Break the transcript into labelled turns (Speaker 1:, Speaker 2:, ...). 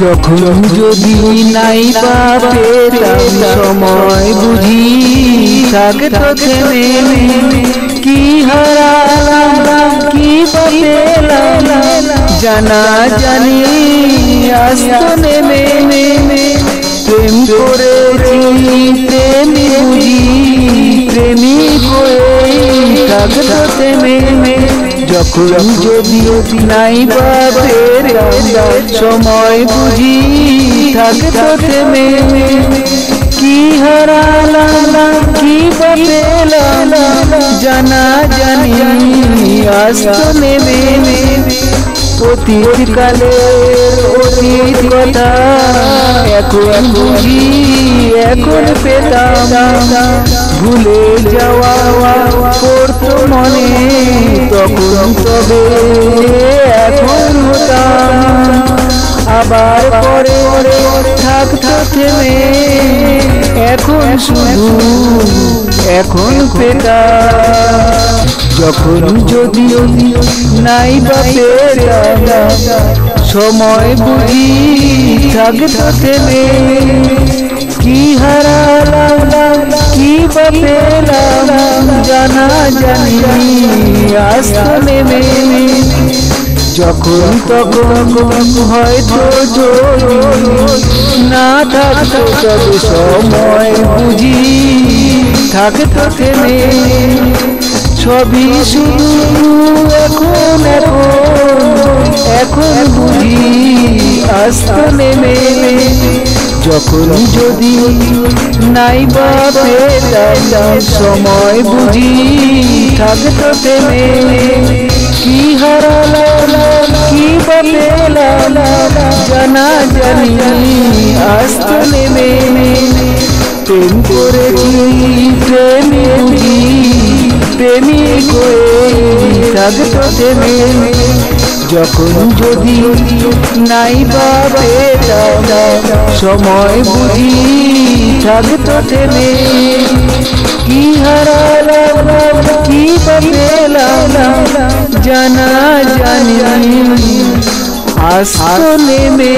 Speaker 1: যখন যদি নাই বা পেতাম সময় বুঝি থাকতো থেমে কি হারালাম কি বা পেলাম জানা জানি আসতো নেমে প্রেম করেছি প্রেমী বুঝি প্রেমিক হয়ে থাকতো থেমে যখন যদি নাই বা পেতাম সময় বুঝি থাকতো থেমে কি হারালাম কি বা পেলাম জানা জানি আসতো নেমে অতীত কালের অতীত কথা এখন বুঝি এখন পেতাম ভুলে যাওয়া করতো মনে তখন তবে এখন হতাম আবার পরে থাকতো থেমে এখন শুধু এখন পেতাম যখন যদি নাই বা পেতাম সময় বুঝি থাকতো থেমে কি হারালাম কি বা পেলাম জানা জানি আসতো নেমে যখন তখন হয়তো যদি না থাকতো তবে সময় বুঝি থাকতো থেমে সবই শুধু এখন বুঝি আসতো নেমে যখন যদি নাই বা পেতাম সময় বুঝি থাকতো থেমে কি হারালাম কি বা পেলাম জানা জানি আসতো নেমে প্রেম করেছি প্রেমী বুঝি প্রেমিক হয়ে থাকতো থেমে যখন যদি নাই বা পেতাম সময় বুঝি থাকতো থেমে কি হারালাম কি বা পেলাম জানা জানি আসতো নেমে।